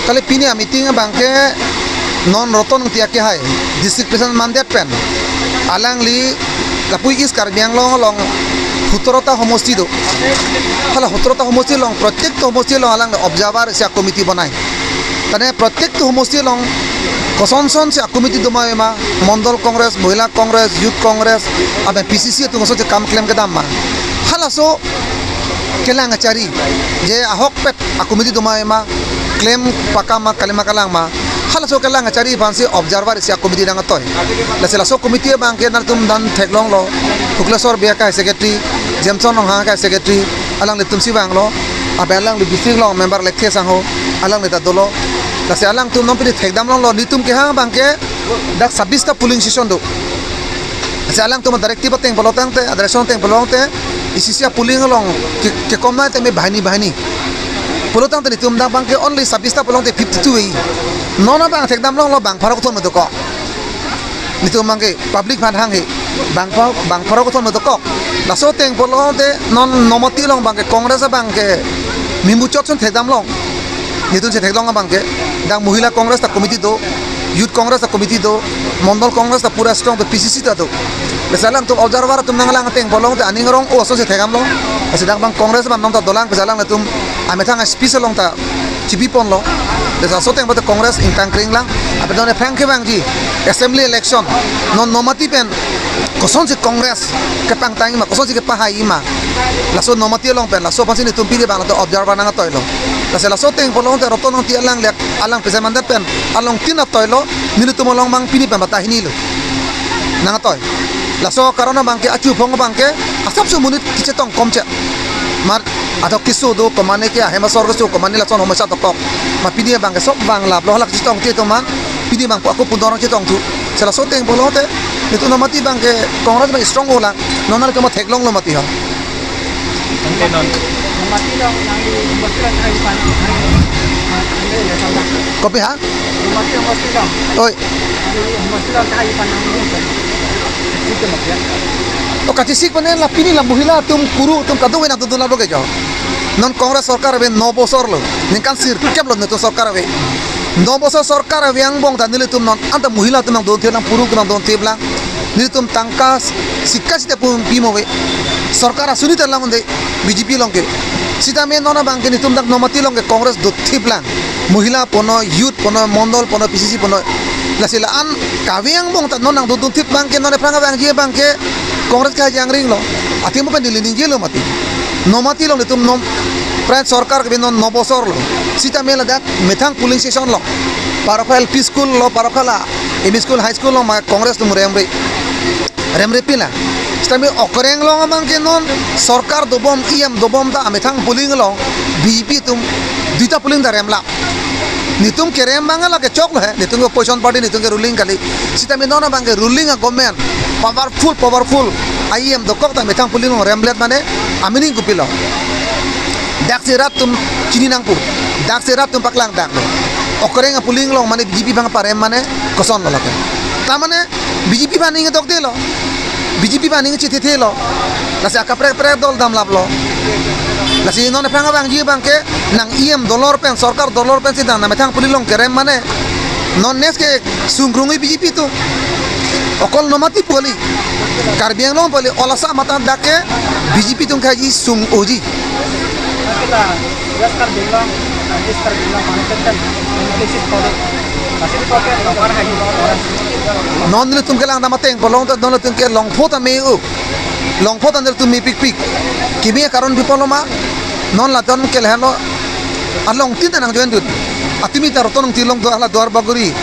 Kali pini meeting bangke non roton tiak ke hai district president mandat pen alang li lapui is karbiang long hutorota homosti do hala hutorota homosti long प्रत्येक homosti long alang observer se committee banai tane प्रत्येक homosti long kosonson se committee do ma mondol congress mohila congress youth congress abe pcc tu ngoso kam claim ke damma hala so kelang cari je ahok pet committee do ma claim pakama kalima kalang ma hala so kelang cari fansi observer se committee dang toy la sela so committee bangke na tum dan theklong lo Huklesor biya ka secretary Jameson long ha ka secretary alang le tumsi bang lo abelang le district long member lekhe sang ho alang le ta dolo la se alang tum nom pini thekdam long lo nitum ke ha bangke dak 26 ta polling station do se alang tum directive teng bolotang te address teng bolong te isisia polling long ke komna te me bahani polotang te nitum dak bangke only 26 ta polong te 52 ei nona bang thekdam long lo bang pharok thon me to ko nitum bangke public fan hang he bang pharok thon me to ko la so teng bolong te non nomoti long bangke congress bangke mimbuchot chon thekdam long nitum se thekdam bangke dang mohila congress ta committee do youth congress ta committee do mondol congress ta pura strong to pcc ta do besalang tum observer tum nanglang teng bolong te aning rong o so se thekam long asidang bang congress ban nom ta dolang besalang tum amethang special long ta chibi pon lo desa so teng bote congress in tangkring lang apedone frank bang ji assembly election non nomati pen koson si congress ke pangtang ma koson si ke pahai ma la so nomati long pen la so pasin tum pide bang to observer nang toilo la se la so teng bolong te roton ti alang lek alang pese mandat pen along tin toilo ni tum long bang pini pen bata hini lo nang toy la so karona bang ke achu phong bang ke asap su munit kiche tong komche mar atau kisu do komane ke hema sorgo su komane la son homasa to kok ma pini bang ke sok bang lap lo halak chitong ti to man pini bang ko aku pun dorong chitong tu se la so teng bolong te itu nomati bang ke congress bang strong hola nonal ke mo theklong lo mati ha non nomati long nang di hospital kai pan kopi ha nomati hospital oi hospital kai pan nang itu makia o katisik panen la pini la mohila tum kuru tum kadu wena tu la loge jo non congress sarkar be 9 bosor lo ninkan sir keblo ne to sarkar be 9 bosor sarkar be yang bong dan nile tum non anta mohila tum don thena puru tum don tebla nile tum tangkas sikas te pum pimo be sarkar asuni terlang onde bjp longke sita me nona bangke ni tum dak nomati longke congress do thiblang mohila pono youth pono mondol pono pcc pono la sila an kawiang bong ta nonang do thip bangke none pranga bang je bangke congress ka jang ring lo ati mo pen dilin jelo mati nomati long tum nom pran sarkar ke non nobosor lo sita me la dak methang polling station lo parafal p school lo parafala em school high school lo ma congress tum remre pila stami okoreng lo bangke non sarkar dobom dobom da methang polling lo bjp tum duita polling da remla nitum kerem bangala ke chok hai nitum ko position party nitum ke ruling kali sita me nona bangke ruling a government powerful im dokok ta methang polling lo remlet mane amini gupilo dak serat tum chini nangpur dak serat tum paklang dak okoreng a polling lo mane bjp bang parem mane koson lo lake ta mane bjp baning dok de lo bjp baning chi the lo la sa kapre dol dam lap lo la si non phanga bang ji bang ke nang im dollar pen sarkar dollar pen sidang na methang polling long kerem mane non nes ke sungrungi bjp tu okol nomati poli karbiang long poli olasa mata dake bjp tum khaji sung oji kita yaskar bilang mana kan implicit kode masih kode nomor hai non ni tum kelang da mateng bolong ta don tum ke long phota me u long phota ner tum mi pik kimi karon bipoloma non la don ke lehlo along tin nang join dut atimi tar tonong tilong do ala dor baguri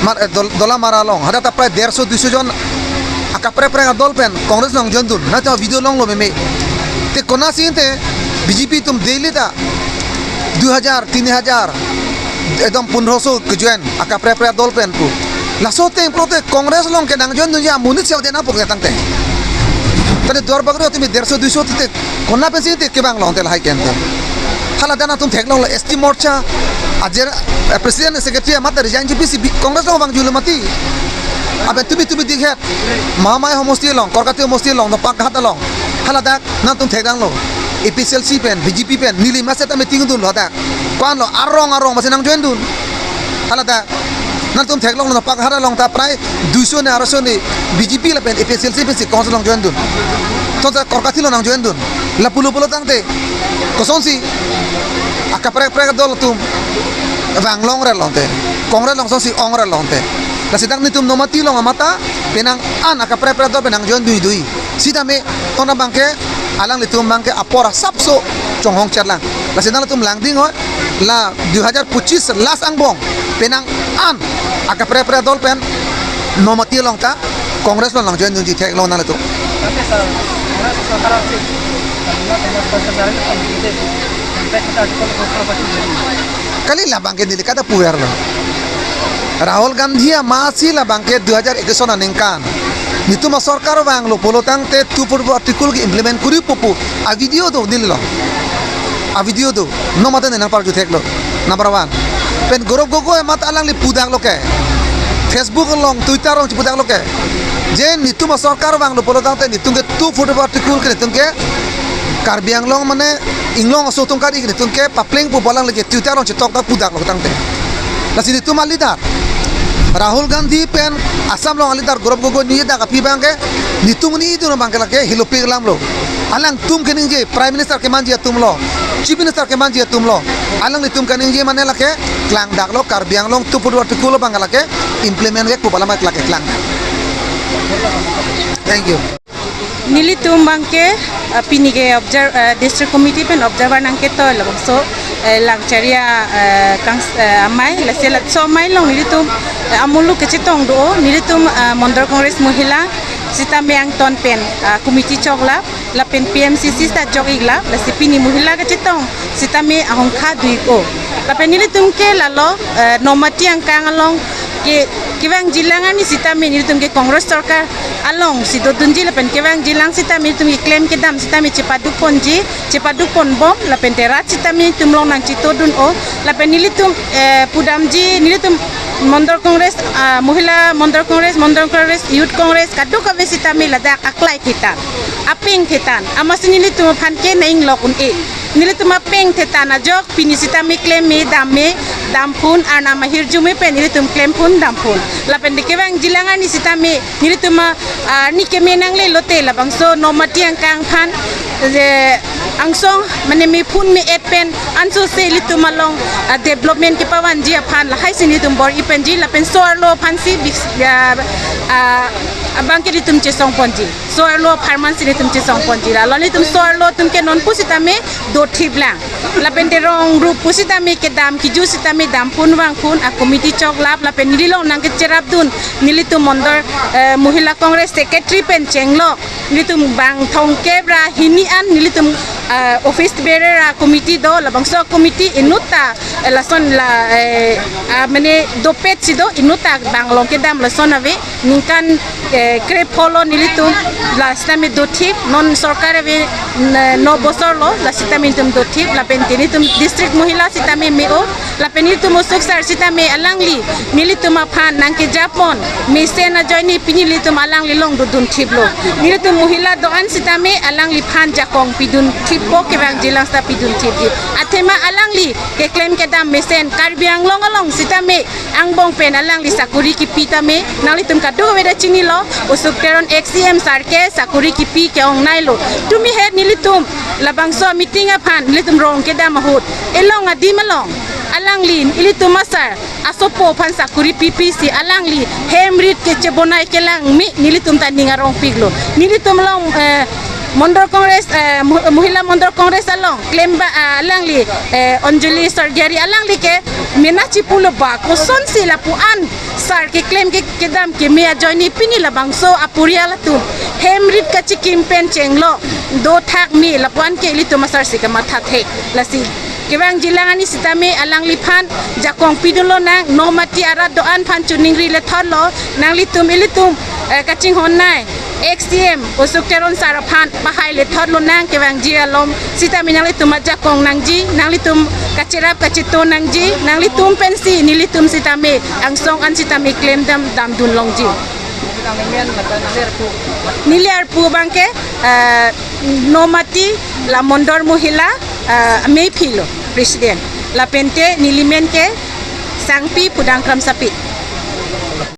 mar dola maralong hada ta pray 150 200 jon aka pre dol pen congress nong join dut na ta video long lo me te kona sinte bjp tum daily ta 2000 3000 edom 1500 ke join aka pre dol pen ku la so teng prote congress long ke nang join du ya munit sel dena pok tang te tadi dor bagro tumi 150-200 tite konna pensi tite ke bang long tel hai kente hala dana tum thek long ST morcha ajer president secretary mata resign jpc congress long bang julu mati abe tumi dikhet mamai homosti long korkati homosti long no pak hat long hala dak na tum thek dang lo APCLC pen BJP pen nili maset ame tingdun lo dak kwan lo arong masenang join dun hala dak nan tum thek long no pak hara long ta prai 200 ne 200 ne BJP la pen APCLC pen si kons long join dun to ta korkati lo nang join dun la pulu tangte koson si akaprek dol tum bang long re long te kongre long so si ong re long te la sidang ni tum nomati long amata penang an akaprek dol penang join dui sida me tona bangke alang litum bangke apora sapso chonghong charlang la sidang tum langding ho la 2025 last angbong penang an akaprek dol pen nomati long ta kongres long lang join dui thek long na tu Tapi sekarang sih, kalau tengok perkembangan itu sampai kita artikel kontroversi. kali la bangke dili kata puer lo Rahul Gandhi masih la bangke 2021 na ningkan nitu ma sarkar bang lo polotang te tu purbo article ki implement kuri popu a video do dil lo a video do no mata ne na par ju thek lo number 1 pen gorob gogo mat alang li pudang lo ke Facebook long Twitter long pudang lo ke je nitu ma sarkar bang lo polotang te nitu ke tu purbo article ke nitu ke Karbiang long mane inglong so tong kari nitu ke papling pu bolang le Twitter long chitok ta pudang lo tang te la sini tu malidar Rahul Gandhi pen Assam long alidar gorob gogo ni da ka pi bangke nitung ni itu bangke lake hilopi lam lo alang tum kening je prime minister ke manji tum lo chief minister ke manji tum lo alang ni tum kening je mane lake klang dak lo Karbiang long tu pudu artikel lo bangke lake implement ke pala mak lake klang thank you Nili tumbang ke pini ke district committee pen observer nang ke to long so lang charia kang amai la sela so mai long nili tum amulu ke chitong do nili tum mondor congress mohila sita meang ton pen committee chokla la pen PMCC sta jogigla la sipini mohila ke chitong sita me ahong kha dui ko la pen nili tum ke la lo nomati ang kang along ke kewang jilangan ni sita me nili tum ke congress sarkar along si dodunji la pen kewang jilang sita mi tum claim ke dam sita mi cepaduk pon bom la pen terat sita mi tum long nang citodun o la pen nili tum pudamji nili tum mondor congress mohila mondor congress youth congress kadu ka sita mi la dak aklai kitan aping kitan amas nili tum phan ke naing lokun e nili tum aping kitan ajok pini sita mi claim me dampun ana mahir jume pen nili tum claim pun dampun la pen kewang jilangan ni sita mi nili tum ni kemenang le lote la bangso nomati ang kang phan angsong mane mi phun mi epen anso se litu malong development ke pawan ji phan la hai sini tum bor ipen ji la pen soar lo phan si abang ke litum che song ponji soar lo pharman sini tum che song ponji la lo litum soar lo tum ke non pusita me do thiblang la pen te rong group pusita me ke dam ki ju sita me dam phun wang phun a committee chok lap la pen nilong nang ke cherap dun nilitum mondor mohila congress secretary pen chenglo nilitum bang thong kebra hinian nilitum office bearer committee do la bangso committee inuta la son la mane dopet sido inuta bang long ke dam la son ave ninkan krep polo nilitum la stame do tip non sarkar ave no bosor lo la sitame tum do tip la pentinitum district mohila sitame meo la penitum suksar sitame alangli nilitum phan nang ke japon misena joini pinilitum alangli long do dun tip lo nilitum mohila do an sitame alangli phan jakong pidun tipo ke bang jilang sta pidun tip atema alangli ke claim ke dam mesen Karbiang long along sitame angbong pen alangli sakuri ki pitame nalitum kadu weda chini lo usuk teron XCM sarke sakuri ki pi ke ong nailo tumi head nilitum labangso meeting aphan nilitum rong ke dam hut elong adimalong alangli ilitum masar asopo phan sakuri PPC alangli hemrit ke chebonai ke lang mi nilitum taninga rong piglo nilitum long mondor congress mohila mondor congress along klemba alangli Anjali surgery alangli ke menachi pulo ba ko son sila puan sar ke claim ke kedam ke mea joini pini la bangso apuria la tu hemrit ka chikim pen chenglo do thak mi la puan ke litu masar sika matha the la si kewang jilangan ni sitame alang liphan jakong pidulo nang nomati arat doan phan chuningri le tholo nang litum ilitum kaching honnai XTM usuk teron sarapan mahai le thot lo nang ke wang ji alom sita minang li tum aja kong nang ji nang li tum kacirap kacito nang ji nang li tum pensi ni li tum sita me ang song an sita me claim dam dun long ji Bilang men mata nalir ku. niliar pu bangke nomati la mondor muhila me philo president la pente nilimen ke sangpi pudang kram sapit